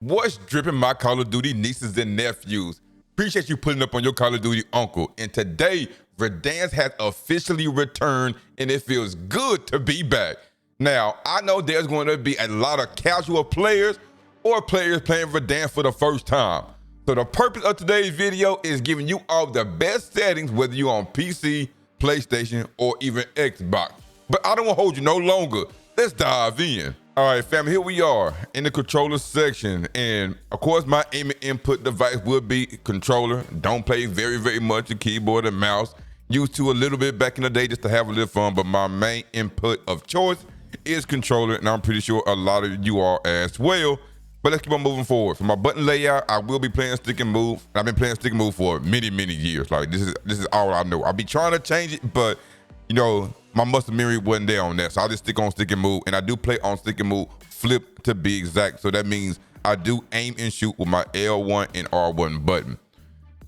What's dripping my Call of Duty nieces and nephews? Appreciate you putting up on your Call of Duty uncle. And today, Verdansk has officially returned, and it feels good to be back. Now, I know there's going to be a lot of casual players or players playing Verdansk for the first time. So the purpose of today's video is giving you all the best settings, whether you're on PC, PlayStation, or even Xbox. But I don't want to hold you no longer. Let's dive in. All right, family, here we are in the controller section. And of course, my aiming input device would be controller. Don't play very much the keyboard and mouse. Used to a little bit back in the day just to have a little fun, but my main input of choice is controller, and I'm pretty sure a lot of you are as well. But let's keep on moving forward. For my button layout, I will be playing stick and move. I've been playing stick and move for many years. Like this is all I know. I'll be trying to change it, but you know, my muscle memory wasn't there on that. So I'll just stick on stick and move. And I do play on stick and move, flip to be exact. So that means I do aim and shoot with my L1 and R1 button.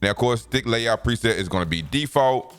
Now, of course, stick layout preset is going to be default.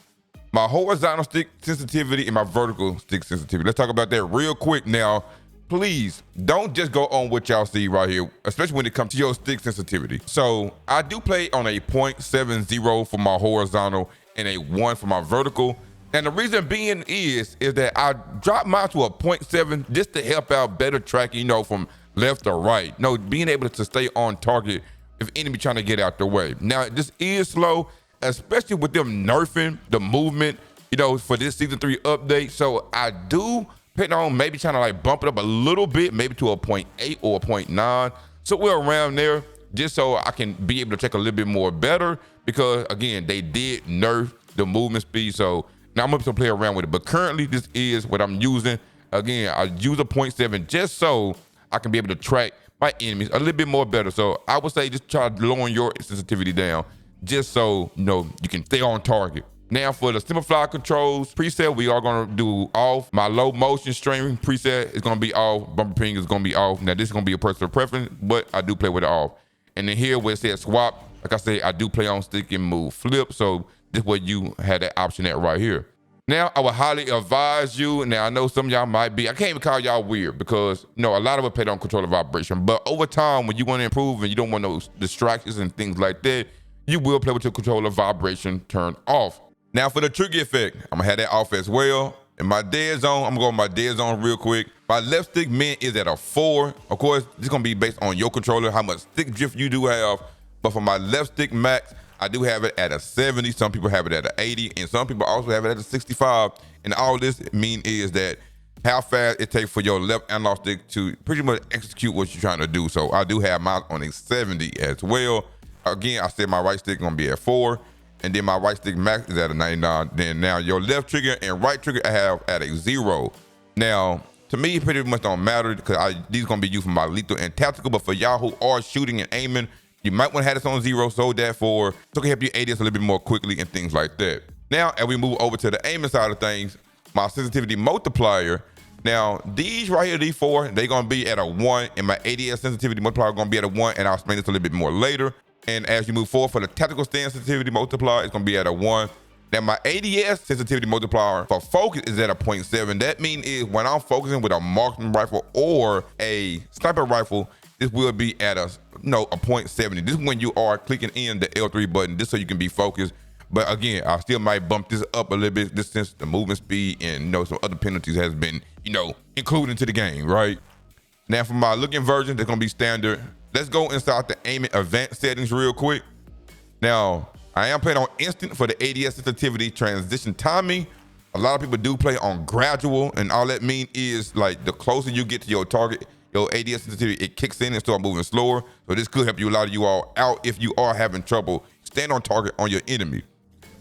My horizontal stick sensitivity and my vertical stick sensitivity. Let's talk about that real quick. Now, please don't just go on what y'all see right here, especially when it comes to your stick sensitivity. So I do play on a 0.70 for my horizontal and a 1 for my vertical. And the reason being is that I dropped mine to a 0.7 just to help out better tracking, you know, from left or right. No, being able to stay on target if enemy trying to get out the way. Now, this is slow, especially with them nerfing the movement, you know, for this Season 3 update. So I do plan on maybe trying to like bump it up a little bit, maybe to a 0.8 or a 0.9. So we're around there just so I can be able to check a little bit more better because, again, they did nerf the movement speed. So now I'm going to play around with it, but currently this is what I'm using. Again, I use a 0.7 just so I can be able to track my enemies a little bit more better. So I would say just try lowering your sensitivity down just so, you know, you can stay on target. Now for the simplify controls preset, we are going to do off. My low motion streaming preset is going to be off. Bumper ping is going to be off. Now this is going to be a personal preference, but I do play with it off. And then here where it says swap, like I said, I do play on stick and move flip. So this is where you had that option at right here. Now, I would highly advise you. Now, I know some of y'all might be, I can't even call y'all weird because, you know, a lot of it play on controller vibration. But over time, when you want to improve and you don't want those distractions and things like that, you will play with your controller vibration turned off. Now, for the trigger effect, I'm going to have that off as well. In my dead zone, I'm going to go with my dead zone real quick. My left stick min is at a 4. Of course, this is going to be based on your controller, how much stick drift you do have. But for my left stick max, I do have it at a 70. Some people have it at an 80, and some people also have it at a 65. And all this mean is that how fast it takes for your left analog stick to pretty much execute what you're trying to do. So I do have mine on a 70 as well. Again, I said my right stick gonna be at 4, and then my right stick max is at a 99. Then now your left trigger and right trigger I have at a 0. Now, to me, it pretty much don't matter because these gonna be used for my lethal and tactical. But for y'all who are shooting and aiming, you might want to have this on 0, so that so it can help you aid this a little bit more quickly and things like that. Now, as we move over to the aiming side of things, my sensitivity multiplier. Now, these right here, these 4, they're going to be at a 1, and my ADS sensitivity multiplier is going to be at a 1, and I'll explain this a little bit more later. And as you move forward for the tactical stand sensitivity multiplier, it's going to be at a 1. Now, my ADS sensitivity multiplier for focus is at a 0.7. That means is when I'm focusing with a marksman rifle or a sniper rifle, this will be at a 0.70. This is when you are clicking in the L3 button, just so you can be focused. But again, I still might bump this up a little bit, just since the movement speed and some other penalties has been, included into the game, right? Now for my looking version, that's gonna be standard. Let's go inside the aiming advanced settings real quick. Now, I am playing on instant for the ADS sensitivity transition timing. A lot of people do play on gradual, and all that means is like the closer you get to your target, your ADS sensitivity, it kicks in and start moving slower. So this could help you, a lot of you all out if you are having trouble stand on target on your enemy.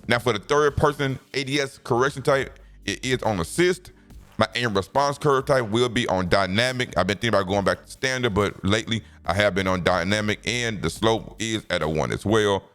Now for the third person ADS correction type, it is on assist. My aim response curve type will be on dynamic. I've been thinking about going back to standard, but lately I have been on dynamic, and the slope is at a 1 as well.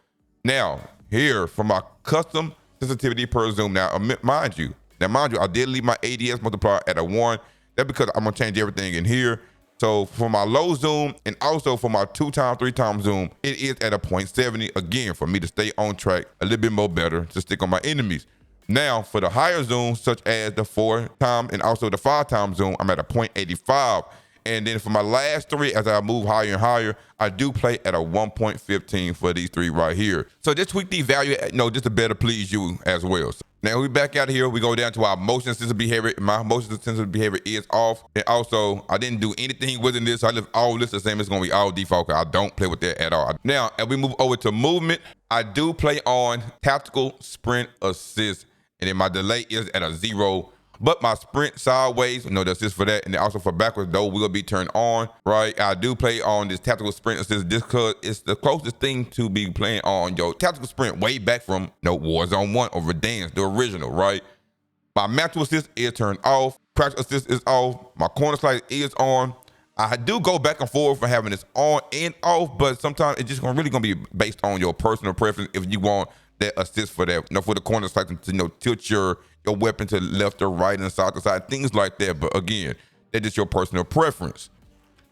Now here for my custom sensitivity per zoom. Now mind you, I did leave my ADS multiplier at a 1. That's because I'm gonna change everything in here. So for my low zoom and also for my 2x, 3x zoom, it is at a 0.70, again, for me to stay on track a little bit more better to stick on my enemies. Now for the higher zooms, such as the 4x and also the 5x zoom, I'm at a 0.85. And then for my last 3, as I move higher and higher, I do play at a 1.15 for these 3 right here. So just tweak the value, just to better please you as well. So now we back out here, we go down to our motion sensitive behavior. My motion sensitive behavior is off. And also, I didn't do anything within this. I left all this the same. It's gonna be all default, because I don't play with that at all. Now, as we move over to movement, I do play on tactical sprint assist. And then my delay is at a 0. But my sprint sideways, the assist for that, and then also for backwards, though, will be turned on, right? I do play on this tactical sprint assist just because it's the closest thing to be playing on your tactical sprint way back from Warzone 1 or Verdansk, the original, right? My mantle assist is turned off. Crash assist is off. My corner slice is on. I do go back and forth for having this on and off, but sometimes it's just really gonna be based on your personal preference if you want that assist for that, for the corner slice to tilt your weapon to the left or right and side to side, things like that. But again, that's just your personal preference.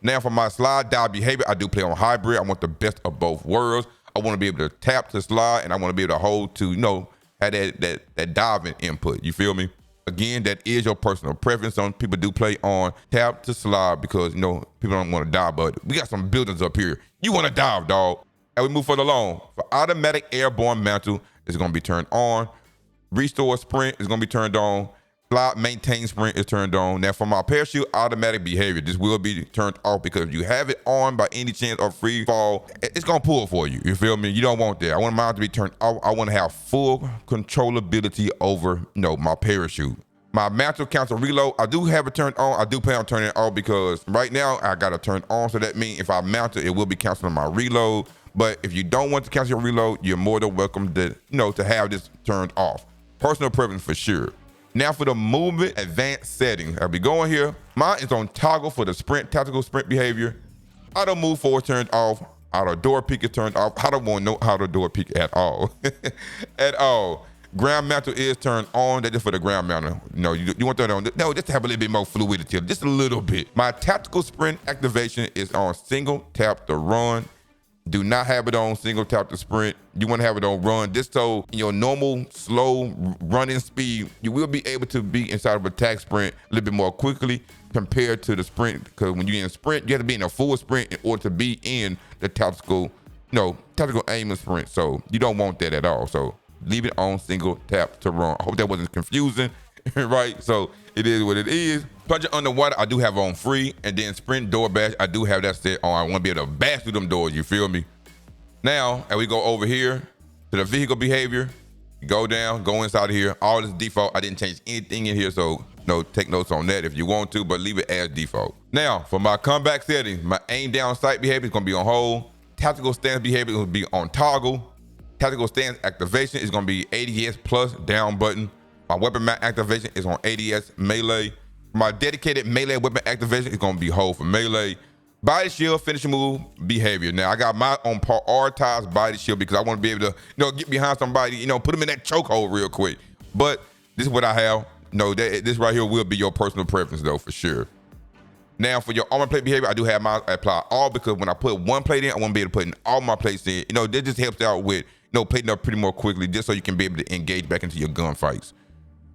Now for my slide dive behavior, I do play on hybrid. I want the best of both worlds. I want to be able to tap to slide, and I want to be able to hold to, have that diving input. You feel me? Again, that is your personal preference. Some people do play on tap to slide because, people don't want to dive, but we got some buildings up here. You want to dive, dog. And we move further along. For automatic airborne mantle, it's going to be turned on. Restore sprint is going to be turned on. Slide maintain sprint is turned on. Now for my parachute automatic behavior, this will be turned off, because if you have it on by any chance or free fall, it's going to pull for you. You feel me? You don't want that. I want mine to be turned off. I want to have full controllability over, my parachute. My mantle cancel reload, I do have it turned on. I do plan on turning it off because right now I got to turn on. So that means if I mount it, it will be canceling my reload. But if you don't want to cancel your reload, you're more than welcome to, to have this turned off. Personal preference for sure. Now for the movement advanced settings, I'll be going here. Mine is on toggle for the sprint, tactical sprint behavior. Auto move forward turned off. Auto door peek is turned off. I don't want no auto door peek at all. At all. Ground mantle is turned on. That's just for the ground mantle. You want that on. No, just to have a little bit more fluidity, just a little bit. My tactical sprint activation is on single tap to run. Do not have it on single tap to sprint. You want to have it on run. Just so in your normal slow running speed, you will be able to be inside of a attack sprint a little bit more quickly compared to the sprint. Because when you're in a sprint, you have to be in a full sprint in order to be in the tactical aiming sprint. So you don't want that at all. So leave it on single tap to run. I hope that wasn't confusing, right? So it is what it is. Plunging underwater, I do have on free, and then sprint door bash, I do have that set on. I want to be able to bash through them doors, you feel me? Now, as we go over here to the vehicle behavior, go down, go inside of here. All this default, I didn't change anything in here, so take notes on that if you want to, but leave it as default. Now, for my comeback settings, my aim down sight behavior is going to be on hold. Tactical stance behavior will be on toggle. Tactical stance activation is going to be ADS plus down button. My weapon mount activation is on ADS melee. My dedicated melee weapon activation is going to be hold for melee. Body shield finishing move behavior. Now I got my own prioritized body shield because I want to be able to get behind somebody, put them in that chokehold real quick. But this is what I have. This right here will be your personal preference though, for sure. Now for your armor plate behavior, I do have mine apply all, because when I put one plate in, I want to be able to put in all my plates in. That just helps out with plating up pretty more quickly, just so you can be able to engage back into your gunfights.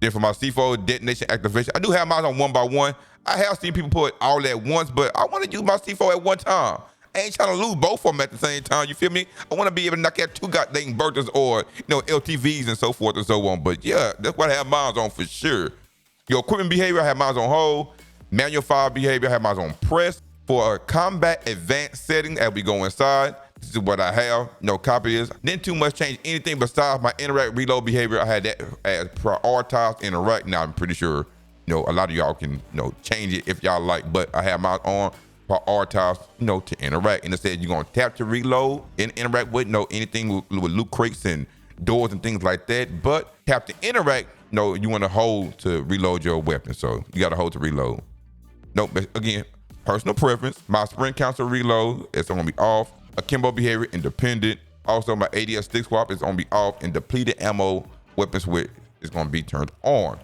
Then for my C4 detonation activation, I do have mine on 1x1. I have seen people put all at once, but I want to use my C4 at one time. I ain't trying to lose both of them at the same time, you feel me? I want to be able to knock out 2 goddamn burgers or, LTVs and so forth and so on. But yeah, that's what I have mine on for sure. Your equipment behavior, I have mine on hold. Manual fire behavior, I have mine on press. For a combat advanced setting, as we go inside, this is what I have. Copy this. Didn't too much change anything besides my interact reload behavior. I had that as prioritized interact. Now I'm pretty sure, a lot of y'all can, change it if y'all like, but I have mine on prioritized, to interact. And it says you're going to tap to reload and interact with, anything with loot crates and doors and things like that. But tap to interact, you want to hold to reload your weapon. So you got to hold to reload. But again, personal preference. My sprint counter reload is going to be off. Akimbo behavior independent. Also, my ADS stick swap is going to be off, and depleted ammo weapon switch is going to be turned on.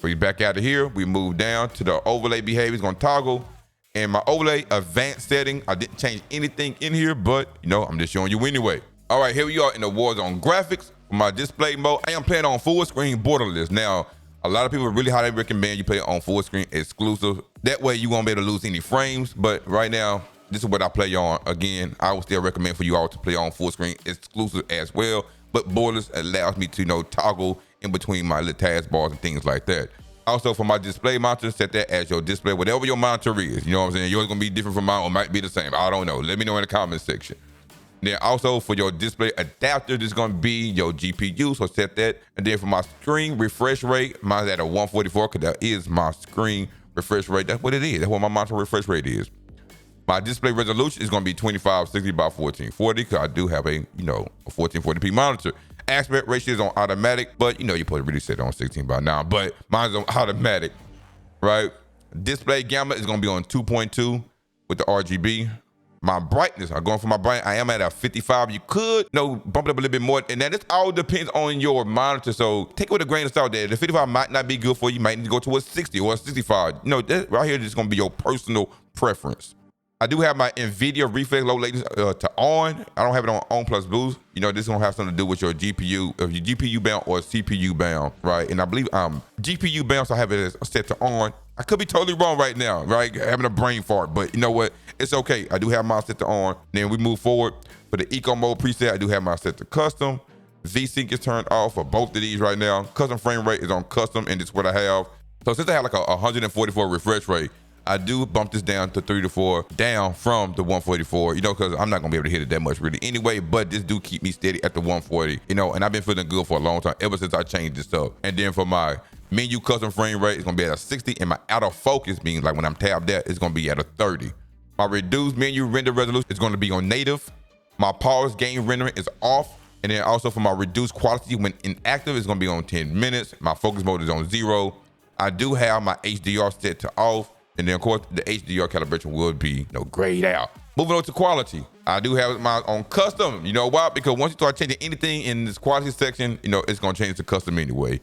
So we back out of here. We move down to the overlay behavior. It's going to toggle. And my overlay advanced setting, I didn't change anything in here, but I'm just showing you anyway. All right, here we are in the Warzone graphics. For my display mode, I am playing on full screen borderless. Now, A lot of people really highly recommend you play it on full screen exclusive. That way you won't be able to lose any frames. But right now, this is what I play on. Again, I would still recommend for you all to play on full screen exclusive as well. But borders allows me to toggle in between my little taskbars and things like that. Also, for my display monitor, set that as your display, whatever your monitor is. You know what I'm saying? Yours gonna be different from mine or might be the same. I don't know. Let me know in the comment section. Then also for your display adapter, this is gonna be your GPU, so set that. And then for my screen refresh rate, mine's at a 144 because that is my screen refresh rate. That's what it is. That's what my monitor refresh rate is. My display resolution is gonna be 2560 by 1440 because I do have a 1440p monitor. Aspect ratio is on automatic, but you probably really set it on 16 by now. But mine's on automatic, right? Display gamma is gonna be on 2.2 with the RGB. My brightness, I'm going for my brightness. I am at a 55. You could, bump it up a little bit more. And then it all depends on your monitor. So take it with a grain of salt there. The 55 might not be good for you. You might need to go to a 60 or a 65. That right here is going to be your personal preference. I do have my NVIDIA reflex low latency to on. I don't have it on plus boost. This is going to have something to do with your GPU, if you're GPU bound or CPU bound, right? And I believe GPU bound, so I have it as set to on. I could be totally wrong right now, right? Having a brain fart, but you know what? It's okay. I do have mine set to on. Then we move forward. For the eco mode preset, I do have mine set to custom. V-Sync is turned off for both of these right now. Custom frame rate is on custom, and this is what I have. So since I have like a 144 refresh rate, I do bump this down to 3 to 4, down from the 144, because I'm not gonna be able to hit it that much really anyway, but this do keep me steady at the 140, and I've been feeling good for a long time, ever since I changed this up. And then for my menu custom frame rate, it's gonna be at a 60, and my out of focus means like when I'm tabbed out, it's gonna be at a 30. My reduced menu render resolution is gonna be on native. My pause gain rendering is off. And then also for my reduced quality when inactive, it's gonna be on 10 minutes. My focus mode is on 0. I do have my HDR set to off. And then of course the HDR calibration will be grayed out. Moving on to quality, I do have mine on custom. You know why? Because once you start changing anything in this quality section, it's gonna change to custom anyway.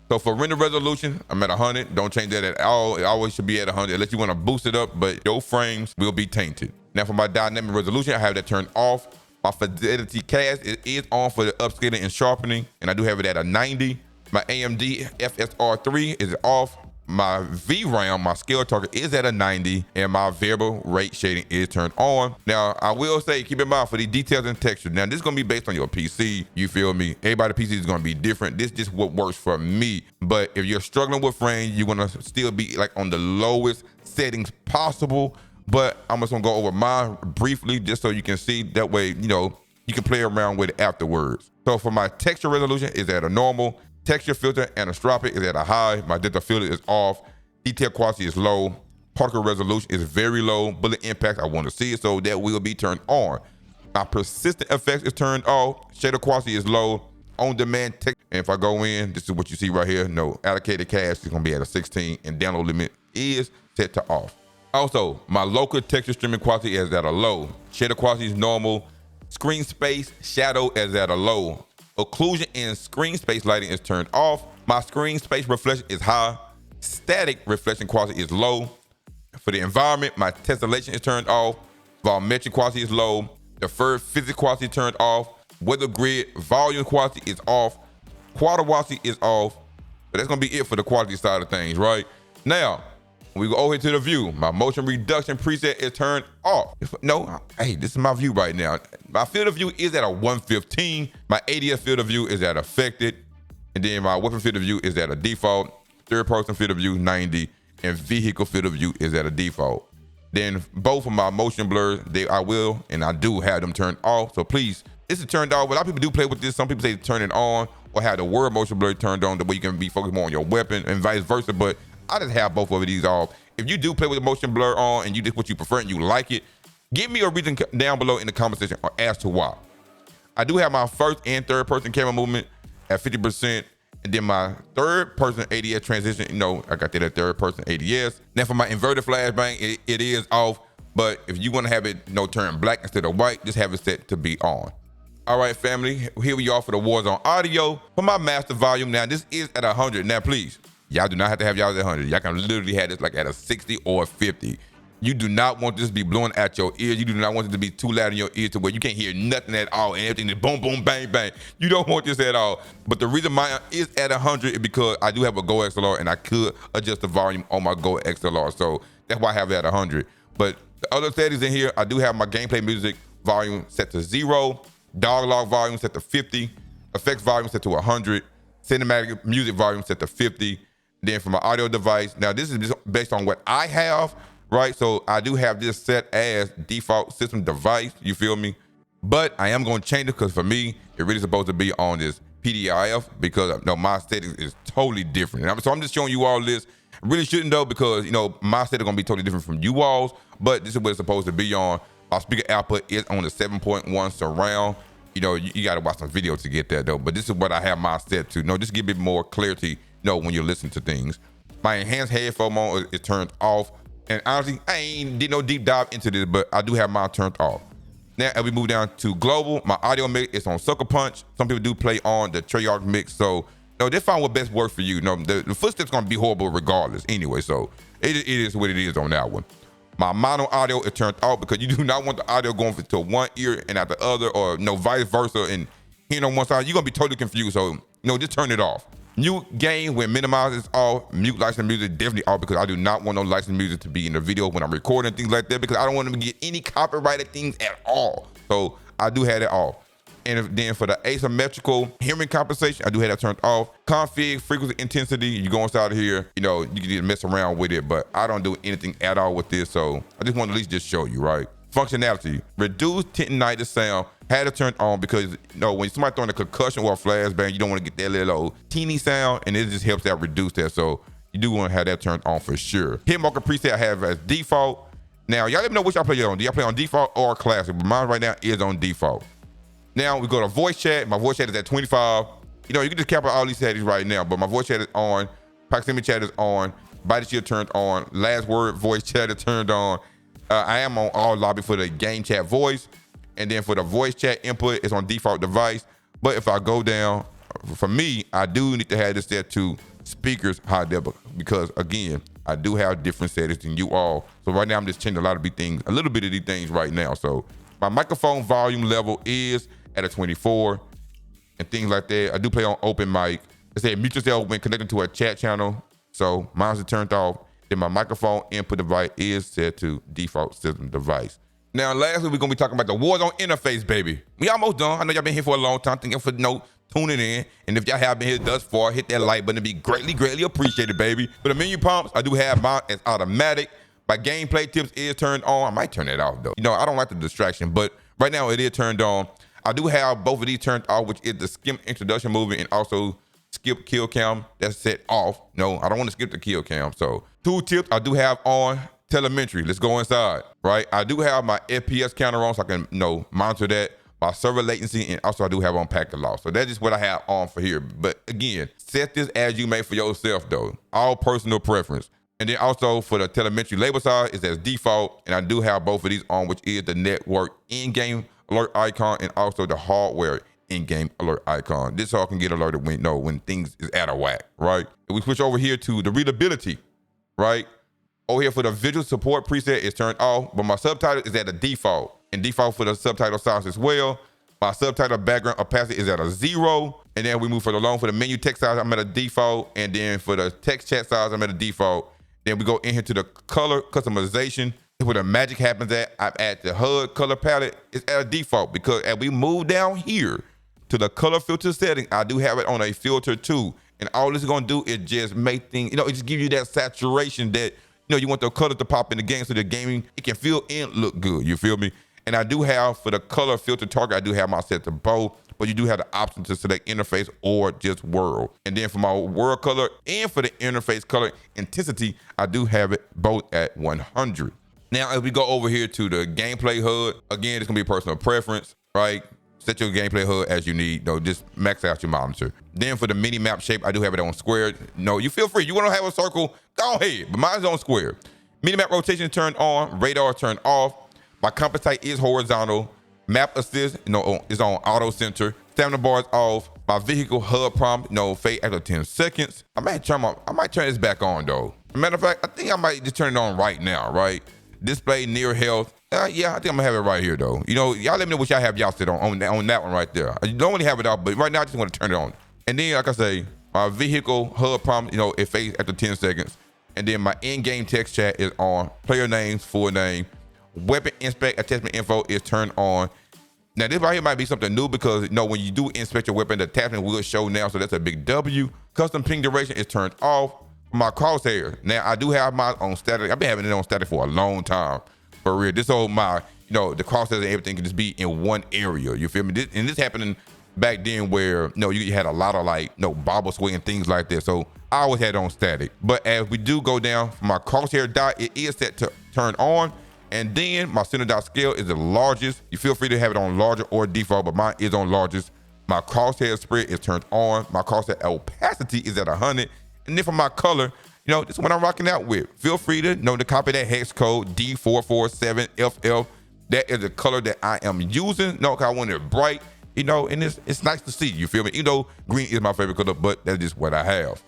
So for render resolution, I'm at 100. Don't change that at all. It always should be at 100 unless you want to boost it up, but your frames will be tainted. Now for my dynamic resolution, I have that turned off. My fidelity cast is on for the upscaling and sharpening, and I do have it at a 90. My AMD FSR3 is off. My VRAM, my scale target, is at a 90, and my variable rate shading is turned on. Now, I will say, keep in mind for the details and texture. Now, this is gonna be based on your PC. You feel me? Everybody's PC is gonna be different. This is just what works for me. But if you're struggling with frames, you're gonna still be like on the lowest settings possible. But I'm just gonna go over mine briefly, just so you can see. That way, you can play around with it afterwards. So for my texture resolution is at a normal. Texture filter anisotropic is at a high. My depth of field is off. Detail quality is low. Particle resolution is very low. Bullet impact, I want to see it, so that will be turned on. My persistent effects is turned off. Shader quality is low. On demand text, and if I go in, this is what you see right here. Allocated cache is gonna be at a 16, and download limit is set to off. Also, my local texture streaming quality is at a low. Shader quality is normal. Screen space shadow is at a low. Occlusion and screen space lighting is turned off. My screen space reflection is high. Static reflection quality is low. For the environment, my tessellation is turned off. Volumetric quality is low. Deferred physics quality turned off. Weather grid volume quality is off. Quality quality is off. But that's gonna be it for the quality side of things, right? Now, we go over here to the view. My motion reduction preset is turned off. Hey, this is my view right now. My field of view is at a 115. My ADS field of view is at affected. And then my weapon field of view is at a default. Third person field of view, 90. And vehicle field of view is at a default. Then both of my motion blurs, I do have them turned off. So please, this is turned off. A lot of people do play with this. Some people say turn it on or have the word motion blur turned on, the way you can be focused more on your weapon and vice versa. But I just have both of these off. If you do play with the motion blur on and you just what you prefer and you like it, give me a reason down below in the comment section or as to why. I do have my first and third person camera movement at 50%. And then my third person ADS transition, I got that at third person ADS. Now for my inverted flashbang, it is off. But if you want to have it turn black instead of white, just have it set to be on. All right, family, here we are for the Warzone audio. For my master volume, now this is at 100. Now please, y'all do not have to have y'all at 100. Y'all can literally have this like at a 60 or a 50. You do not want this to be blowing at your ears. You do not want it to be too loud in your ears to where you can't hear nothing at all and everything is boom, boom, bang, bang. You don't want this at all. But the reason mine is at 100 is because I do have a Go XLR and I could adjust the volume on my Go XLR. So that's why I have it at 100. But the other settings in here, I do have my gameplay music volume set to 0, dog log volume set to 50, effects volume set to 100, cinematic music volume set to 50. Then for my audio device, now this is just based on what I have, right? So I do have this set as default system device, you feel me? But I am going to change it because for me, it really supposed to be on this PDIF because my settings is totally different. So I'm just showing you all this. Really shouldn't though because, my settings going to be totally different from you all's, but this is what it's supposed to be on. My speaker output is on the 7.1 surround. You got to watch some video to get that though, but this is what I have mine set to. Just give it more clarity, when you're listening to things. My enhanced headphone mode is turned off. And honestly, I ain't did no deep dive into this, but I do have mine turned off. Now, as we move down to global, my audio mix is on Sucker Punch. Some people do play on the Treyarch mix, so they find what best works for you. The footsteps gonna be horrible regardless anyway, so it is what it is on that one. My mono audio is turned off because you do not want the audio going to one ear and out the other, or vice versa, and hearing on one side, you're gonna be totally confused. So just turn it off. Mute gain when minimized is off. Mute licensed music definitely off because I do not want no licensed music to be in the video when I'm recording things like that because I don't want them to get any copyrighted things at all. So I do have it off. And then for the asymmetrical hearing compensation, I do have that turned off. Config frequency intensity, you go inside of here, you can just mess around with it, but I don't do anything at all with this. So I just want to at least just show you, right? Functionality, reduce tinnitus sound, had it turned on because when somebody throwing a concussion or a flashbang, you don't want to get that little teeny sound, and it just helps out reduce that. So you do want to have that turned on for sure. Hitmarker preset I have as default. Now y'all let me know which y'all play on. Do y'all play on default or classic? But mine right now is on default. Now we go to voice chat. My voice chat is at 25. You can just cap out all these settings right now, but my voice chat is on. Proximity chat is on. Body shield turned on. Last word voice chat is turned on. I am on all lobby for the game chat voice. And then for the voice chat input, it's on default device. But if I go down, for me, I do need to have this set to speakers high def because again, I do have different settings than you all. So right now I'm just changing a little bit of these things right now. So my microphone volume level is at a 24 and things like that. I do play on open mic. It said mute yourself when connecting to a chat channel. So mine's turned off. Then my microphone input device is set to default system device. Now, lastly, we're going to be talking about the Warzone interface, baby. We almost done. I know y'all been here for a long time. Thank you for tuning in. And if y'all have been here thus far, hit that like button. It'd be greatly, greatly appreciated, baby. For the menu prompts, I do have mine as automatic. My gameplay tips is turned on. I might turn it off, though. I don't like the distraction, but right now it is turned on. I do have both of these turned off, which is the skip introduction movement and also skip kill cam. That's set off. No, I don't want to skip the kill cam. So, tool tips I do have on. Telemetry, let's go inside, right? I do have my FPS counter on so I can, monitor that, my server latency, and also I do have on packet loss. So that's just what I have on for here. But again, set this as you may for yourself though, all personal preference. And then also for the telemetry label size is as default, and I do have both of these on, which is the network in-game alert icon and also the hardware in-game alert icon. This all can get alerted when things is out of whack, right? And we switch over here to the readability, right? Over here for the visual support preset is turned off, but my subtitle is at a default. And default for the subtitle size as well. My subtitle background opacity is at a 0. And then we move further along for the menu text size, I'm at a default. And then for the text chat size, I'm at a default. Then we go in here to the color customization. Where the magic happens at, I'm at the HUD color palette. It's at a default because as we move down here to the color filter setting, I do have it on a filter too. And all this is gonna do is just make things, it just give you that saturation that, you want the color to pop in the game so the gaming, it can feel and look good, you feel me? And I do have, for the color filter target, I do have my set to both, but you do have the option to select interface or just world. And then for my world color and for the interface color intensity, I do have it both at 100. Now, as we go over here to the gameplay HUD, again, it's gonna be personal preference, right? Set your gameplay HUD as you need, just max out your monitor. Then for the mini map shape, I do have it on square. No, you feel free. You wanna have a circle, go ahead, but mine's on square. Mini map rotation turned on, radar turned off. My compass type is horizontal. Map assist, is on auto center. Stamina bar is off. My vehicle HUD prompt, fade after 10 seconds. I might turn this back on though. Matter of fact, I think I might just turn it on right now, right? display near health. Yeah, I think I'm gonna have it right here though. You know, y'all let me know what y'all have y'all set on that one right there. I don't really have it out, but right now I just want to turn it on. And then, like I say, my vehicle HUD prompt, you know, it fades after 10 seconds. And then my in-game text chat is on. Player names, full name. Weapon inspect attachment info is turned on. Now this right here might be something new because you know when you do inspect your weapon, the attachment will show now, so that's a big W. Custom ping duration is turned off. My crosshair. Now I do have mine on static. I've been having it on static for a long time. For real. This whole my, you know, the crosshairs and everything can just be in one area. You feel me? This happening back then where you had a lot of like bobble swing and things like that. So I always had it on static. But as we do go down, my crosshair dot, it is set to turn on. And then my center dot scale is the largest. You feel free to have it on larger or default, but mine is on largest. My crosshair spread is turned on. My crosshair opacity is at 100. And then for my color, this is what I'm rocking out with. Feel free to to copy that hex code D447FF. That is the color that I am using. Cause I want it bright, and it's nice to see. You feel me? Green is my favorite color, but that's just what I have.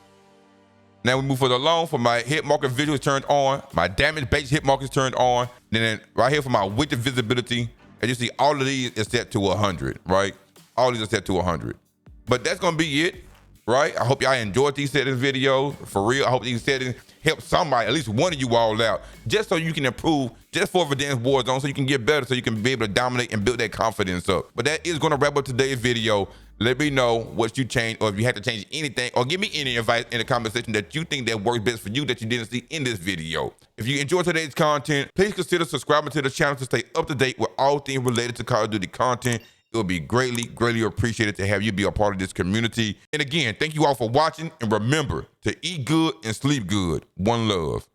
Now we move further along. For my hit marker visual is turned on. My damage based hit marker is turned on. Then right here for my widget visibility, as you see, all of these is set to 100, right? All these are set to 100. But that's gonna be it, right? I hope y'all enjoyed these settings videos. For real, I hope these settings help somebody, at least one of you all out, just so you can improve, just for Verdansk Warzone, so you can get better, so you can be able to dominate and build that confidence up. But that is gonna wrap up today's video. Let me know what you changed, or if you had to change anything, or give me any advice in the comment section that you think that works best for you that you didn't see in this video. If you enjoyed today's content, please consider subscribing to the channel to stay up to date with all things related to Call of Duty content. It would be greatly, greatly appreciated to have you be a part of this community. And again, thank you all for watching, and remember to eat good and sleep good. One love.